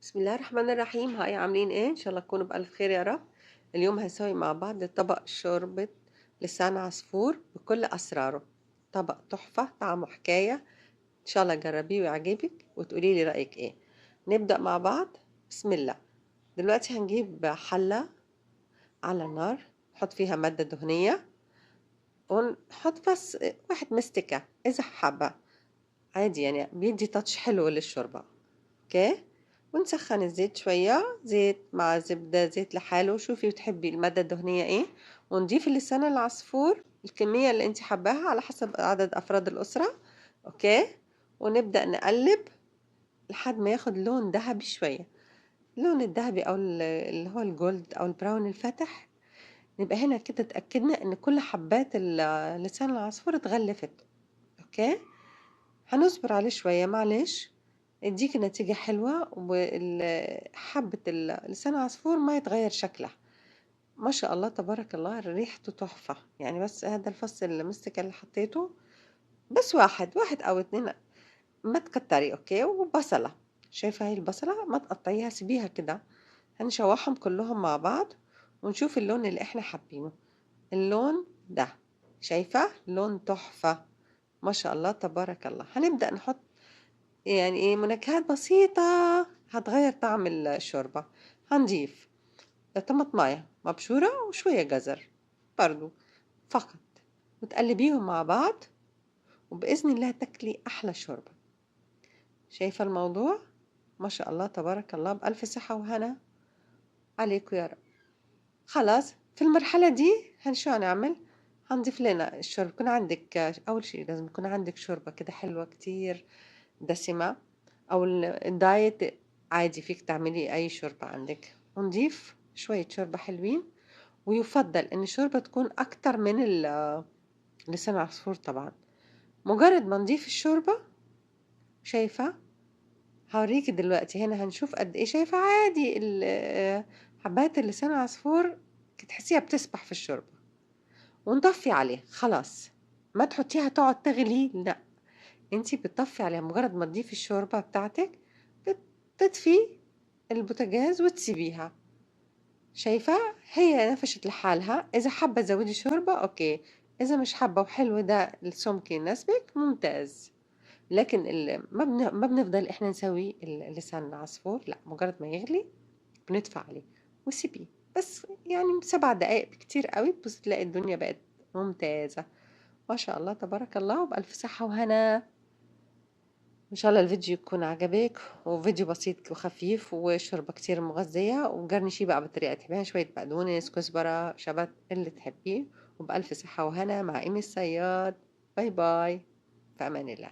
بسم الله الرحمن الرحيم. هاي عاملين ايه؟ ان شاء الله تكونوا بألف خير يا رب. اليوم هنسوي مع بعض طبق شوربة لسان عصفور بكل أسراره. طبق تحفة، طعمه حكاية. ان شاء الله جربيه ويعجبك وتقولي لي رأيك ايه. نبدأ مع بعض. بسم الله. دلوقتي هنجيب حلة على النار، نحط فيها مادة دهنية ونحط بس واحد مستكة إذا حابة، عادي يعني بيدي تاتش حلو للشوربة. اوكي. ونسخن الزيت شوية، زيت مع زبدة، زيت لحاله، شوفي بتحبي المادة الدهنية ايه. ونضيف اللسان العصفور الكمية اللي انت حباها على حسب عدد أفراد الأسرة. اوكي. ونبدأ نقلب لحد ما ياخد لون ذهبي شوية، اللون الذهبي أو اللي هو الجولد أو البراون الفاتح. نبقى هنا كده اتأكدنا ان كل حبات لسان العصفور اتغلفت. اوكي. هنصبر عليه شوية معلش، يديك نتيجة حلوة، وحبة لسان عصفور ما يتغير شكلها. ما شاء الله تبارك الله، ريحته تحفة يعني. بس هذا الفص المستكة اللي حطيته بس واحد أو اتنين، ما تكتري. اوكي. وبصلة، شايفة هاي البصلة ما تقطعيها، سيبيها كده. هنشوحهم كلهم مع بعض ونشوف اللون اللي احنا حابينه. اللون ده، شايفة لون تحفة. ما شاء الله تبارك الله. هنبدأ نحط يعني ايه منكهات بسيطة هتغير طعم الشوربة. هنضيف طماطماية مبشورة وشوية جزر برضو فقط، وتقلبيهم مع بعض، وبإذن الله تاكلي أحلى شوربة. شايفة الموضوع؟ ما شاء الله تبارك الله، بألف صحة وهنا عليكم يا رب. خلاص، في المرحلة دي شو هنعمل؟ هنضيف لنا الشوربة. يكون عندك أول شيء لازم يكون عندك شوربة كده حلوة كتير دسمة، أو الدايت عادي، فيك تعملي أي شوربة عندك. ونضيف شوية شوربة حلوين، ويفضل إن الشوربة تكون أكتر من لسان العصفور طبعا. مجرد ما نضيف الشوربة، شايفة؟ هوريكي دلوقتي هنا هنشوف قد إيه. شايفة عادي حبات اللسان العصفور تحسيها بتسبح في الشوربة. ونطفي عليه خلاص، ما تحطيها تقعد تغلي، لا، انتي بتطفي عليها مجرد ما تضيفي الشوربة بتاعتك. بتطفي البوتاجاز وتسيبيها. شايفة؟ هي نفشت لحالها. اذا حابة تزودي شوربة اوكي، اذا مش حابة وحلو ده السمك يناسبك ممتاز. لكن ما بنفضل احنا نسوي لسان العصفور، لا، مجرد ما يغلي بندفع عليه وسيبيه. بس يعني 7 دقايق بكتير قوي، بس تلاقي الدنيا بقت ممتازة. ما شاء الله تبارك الله، وبألف صحة وهنا. ان شاء الله الفيديو يكون عجبك، وفيديو بسيط وخفيف وشوربة كتير مغذية. وجرنشيه بقى بالطريقة اللي تحبيها، شوية بقدونس، كزبرة، شبت، اللي تحبيه. وبألف صحة وهنا مع إيمي الصياد. باي باي، في أمان الله.